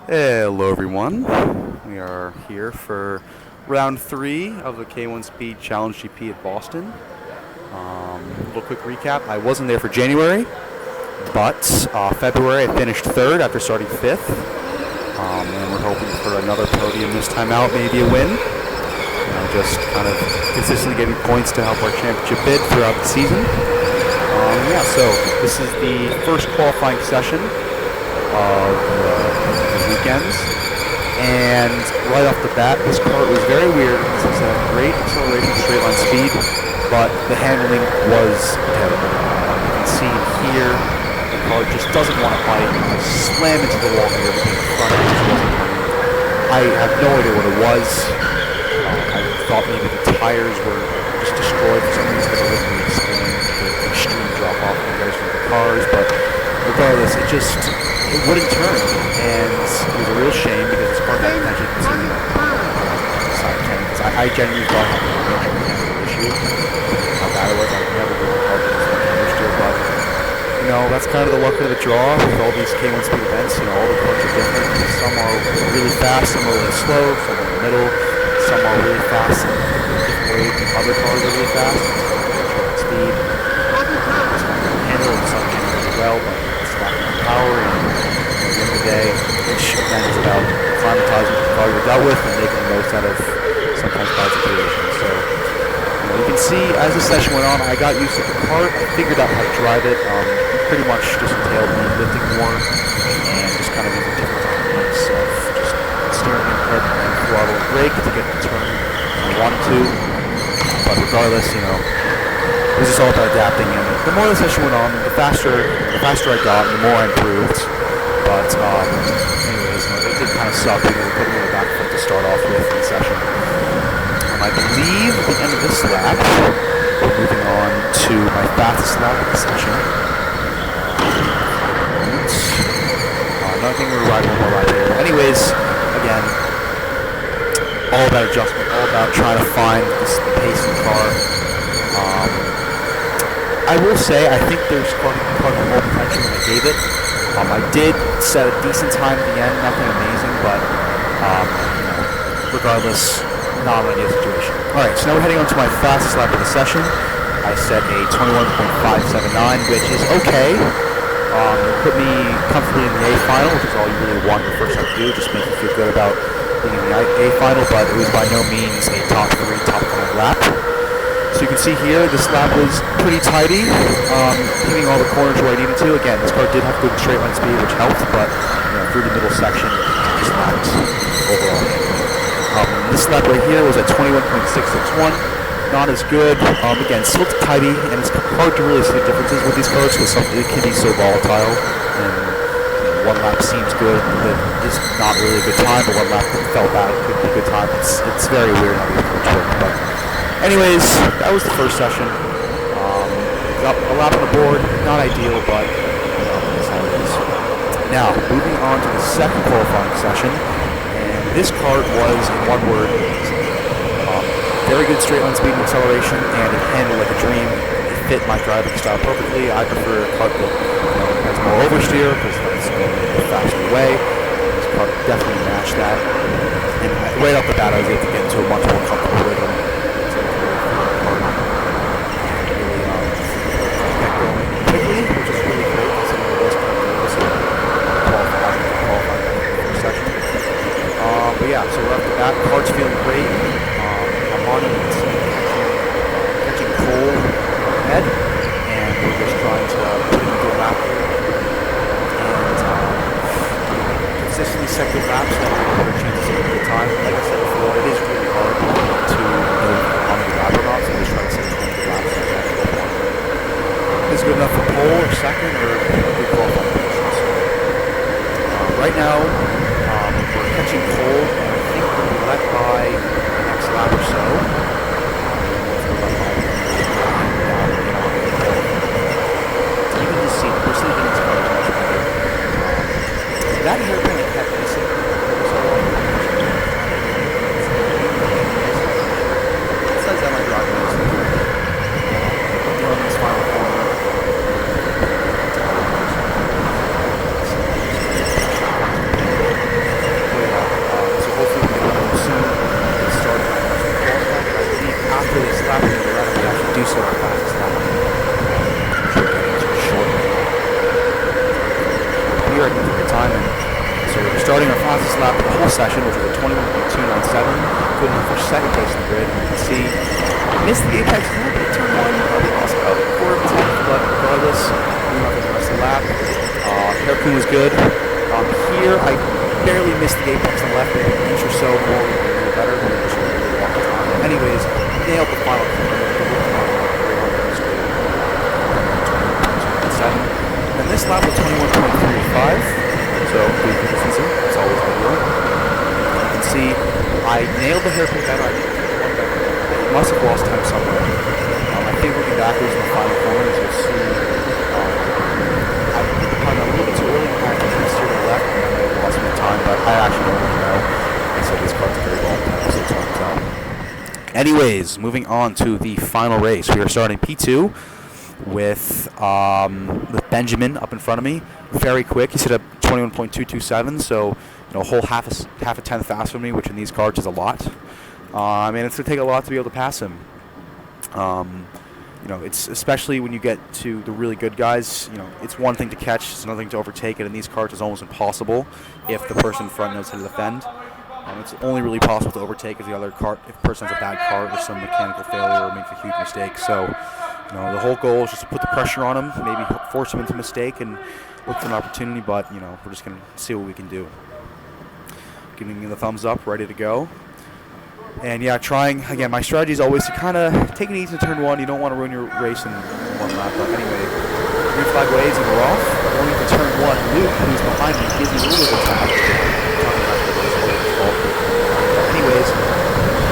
Hello everyone, we are here for round 3 of the K1 Speed Challenge GP at Boston. A little quick recap, I wasn't there for January, but February I finished 3rd after starting 5th, and we're hoping for another podium this time out, maybe a win. Just kind of consistently getting points to help our championship bid throughout the season. So this is the first qualifying session of the weekends, and right off the bat, this kart was very weird. This is a great acceleration, straight line speed, but the handling was terrible. You can see here, the car just doesn't want to bite. Slam into the wall here because the front end just wasn't coming. I have no idea what it was. I thought maybe the tires were just destroyed for some reason, but it wouldn't really explain the extreme drop off in comparison to the cars, but regardless, it wouldn't turn, and it was a real shame because this car had potential to continue side turning, because I genuinely thought it had a real mechanical issue. How bad it was, I've never been a car that was much to it, but that's kind of the luck of the draw with all these K1 Speed events. All the cars are different. Some are really fast, some are really slow, some are in the middle, some are really fast in different ways, and other cars are really fast. Speed, handle, and some can as well, but it's not power, and at the end of the day, each event is about climatizing the car you're dealt with and making the most out of sometimes bad situations. So, you can see as the session went on, I got used to the kart. I figured out how to drive it. Pretty much just entailed me lifting more and just kind of using different techniques of just steering input and throttle and brake to get the turn I wanted to. But regardless, it was just all about adapting. And the more the session went on, the faster I got, the more I improved. But anyways, it did kind of suck because it put me on the back foot to start off with in the session. I believe at the end of this lap, we're moving on to my fastest lap of the session. I think we're riding one more ride here. Anyways, again, all about adjustment, all about trying to find the pace in the car. I will say, I think there's car more potential than I gave it. I did set a decent time at the end, nothing amazing, but regardless, not an ideal situation. Alright, so now we're heading on to my fastest lap of the session. I set a 21.579, which is okay. It put me comfortably in the A final, which is all you really want your first time to do, just make you feel good about being in the A final, but it was by no means a top 3, top 5 lap. So you can see here, this lap was pretty tidy, hitting all the corners where I needed to. Again, this car did have good straight line speed, which helped, but through the middle section, just lacked overall. This lap right here was at 21.661. Not as good. Again, still tidy, and it's hard to really see the differences with these cars because it can be so volatile. And one lap seems good, but it's not really a good time. But one lap felt bad, it could be a good time. It's very weird how these cars work. But anyways, that was the first session. Got a lap on the board, not ideal, but that's how it is. Now, moving on to the second qualifying session, and this kart was, in one word, very good straight line speed and acceleration, and it handled like a dream. It fit my driving style perfectly. I prefer a kart that has more oversteer because that's going a faster way. This kart definitely matched that. And right off the bat, I was able to get into a much more comfortable rhythm. So really get going quickly, which is really great considering it was kind of nervous qualifying the first section. But yeah, so right off the bat, kart's feeling great. Catching Cole ahead, and we're just trying to put him into a lap here and consistently set good laps so that we have better chances of a good time. Like I said before, it is really hard to know how many laps or not, so just try to set as many good laps as possible. Is good enough for pole or second or good qualifying positions. Right now, we're catching Cole, and I think we'll be let by the next lap or so. You can just see we're sleeping in this car much better. That hairpin I kept missing so long. Besides that, my driving is in this final corner. starting our fastest lap of the whole session, which was a 21.297, good enough for second place in the grid. And you can see, missed the apex a little bit at turn one, probably lost about a quarter of a tenth, but regardless, moving on to the rest of the lap. Hairpin was good. Here, I barely missed the apex on the left, maybe an inch or so more, a little better, but it was really walk the time. Anyways, nailed the final corner. And this lap was 21.385, so good consistency. It's always good deal. You can see I nailed the hairpin better. I didn't get one better. I must have lost time somewhere. I think looking backwards in the final corner, as you'll see, I hung a little bit too early and I had to steer to the left, and I might have lost my time, but I actually don't really know. I said this car's very well, so it turns out. Anyways, moving on to the final race. We are starting P2. With Benjamin up in front of me, very quick. He's hit a 21.227, so a whole half a tenth faster than me, which in these cars is a lot. And it's gonna take a lot to be able to pass him. It's especially when you get to the really good guys. It's one thing to catch, it's another thing to overtake it. In these cars, it's almost impossible if the person in front knows how to defend. It's only really possible to overtake if the other car, if the person has a bad car or some mechanical failure or makes a huge mistake. So, the whole goal is just to put the pressure on him, maybe force him into a mistake and look for an opportunity. But we're just gonna see what we can do. Giving you the thumbs up, ready to go. And yeah, trying again. My strategy is always to kind of take it easy in turn one. You don't want to ruin your race in one lap. But anyway, green flag waves and we're off. Going into turn one, Luke, who's behind me, gives me a little bit of time. Anyways,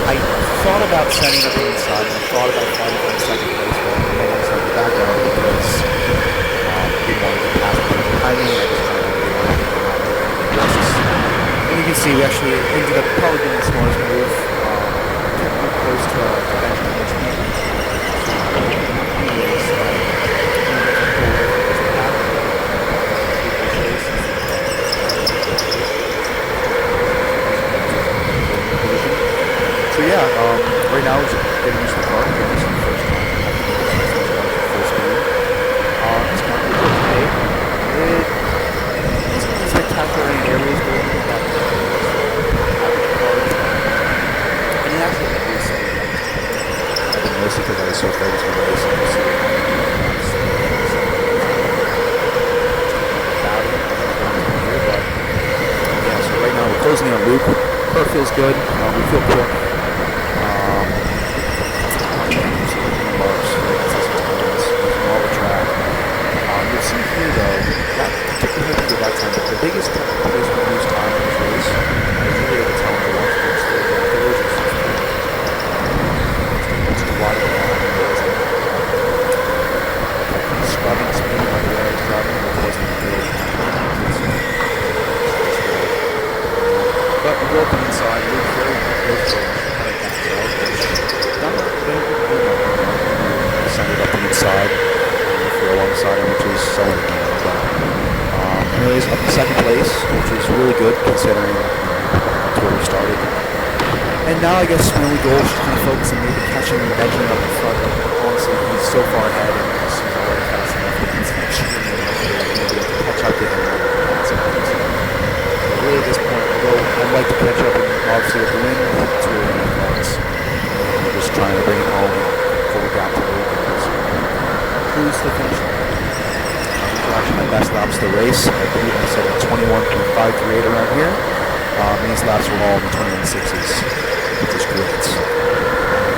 I thought about setting up the inside, and I thought about fighting for the second place, but I wanted to the back down because I didn't want to get past the behind me. I just kind of and you can see we actually ended up probably doing the smartest move. Kept real close to Benjamin this time. Anyways, so yeah, right now we're just getting used to the car, getting used to the first time. Full speed. This car is okay. It isn't really spectacular in areas, but it's not average car. And it actually had really slow. I think mostly because I was so focused on racing. Yeah, so right now we're closing in on Luke. Car feels good. We feel quick. You'll see here though, that particularly at that time, but the biggest place we lose time in this race is really at the time we want to reach the village. It's a lot of the line. Scrubbing speed by the way I was driving, but it wasn't really but we go up inside, we look very close to descended up the inside, alongside him, which is selling. Anyways, up in second place, which is really good considering that's where we started. And now I guess my only goal is to kind of focus on maybe catching and Benjamin up in front. But honestly, he's so far ahead and he's already fast enough that he's extremely able to catch up to him. But really at this point, although I'd like to catch up and obviously with the win, it's really not focus. We're just trying to bring it home before we got to the weekend. Cruise to the finish line. These are actually my best laps of the race. I believe I said 21.538 around here. These laps were all in the 21.6s, which is great.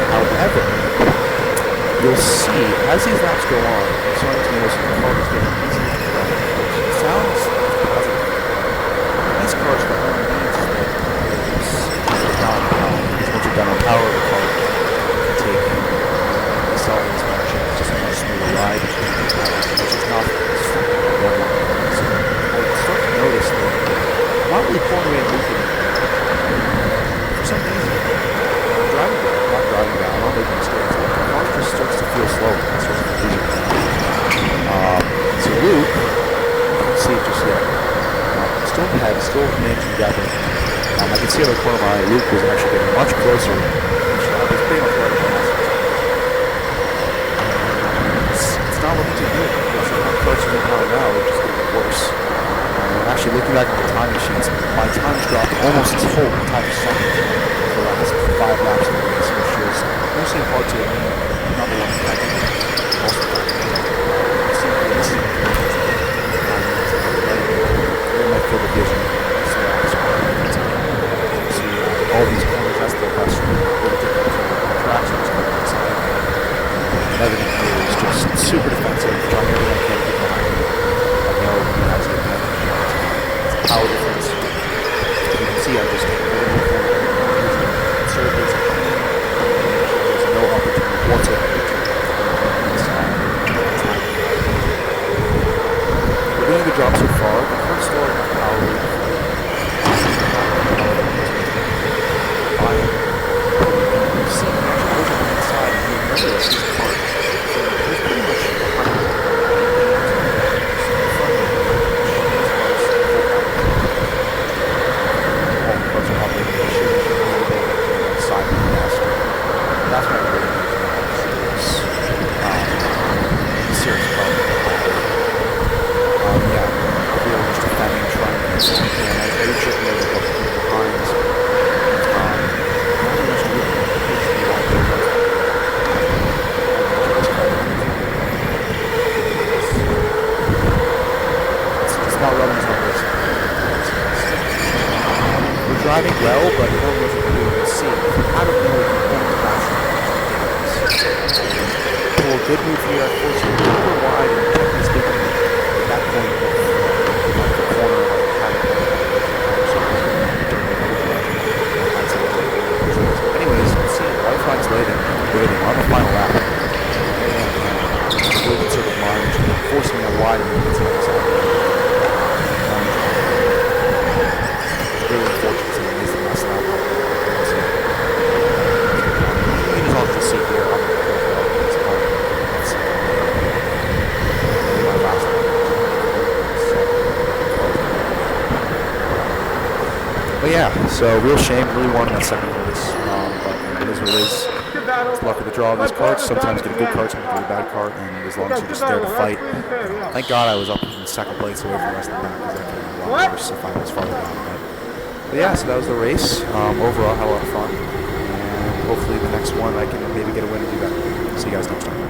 However, you'll see as these laps go on, I'm starting to notice the car is getting easier to drive, which sounds positive. These cars are only needs down power. Once you're down on power of the car, you can take the solid inspection. It's just a much smoother ride, which is not normal. So I start to notice that I'm not really pulling away and moving. For some reason, I'm driving down, not driving down, I'm not making mistakes. The car just starts to feel slow. It starts to feel easier. So Luke, you can't see it just yet. Still ahead, still managing to gap in. I can see out of the corner of my eye, Luke was actually getting much closer. He's pretty much right behind us. It's not looking too good. It's not closer than how now, which is going to get worse. Actually, looking back at the time machines, my time's dropped almost this whole entire second for the last 5 laps of the race, which is mostly in part to me, number one, also my field of vision. So all these corners, that's the best tractions on the side. And everything here is just super defensive, trying everything I can to get behind me. I know he has the advantage. It's power difference. You can see I'm just conservative. There's no opportunity whatsoever. We're doing a good job so far. The current score of power. Driving well, but no one was really able to see. Out of nowhere, pull a good move here. Unfortunately, a little wide and technically speaking, at that point, the corner had it. Anyways, you can see White Flag's waiting on the final lap. And good sort of line, forcing me out wide and moving to the other side. Really unfortunate. But yeah, so real shame, really wanted that second race, but it is what it is. It's the luck of the draw of these carts. Sometimes you get a good cart, sometimes you get a bad cart, and as long as you're just there to fight. Thank God I was up in second place away from the rest of the pack, because that could have been a lot worse if I was farther down. But yeah, so that was the race. Overall, had a lot of fun, and hopefully the next one I can maybe get a win and do better. See you guys next time.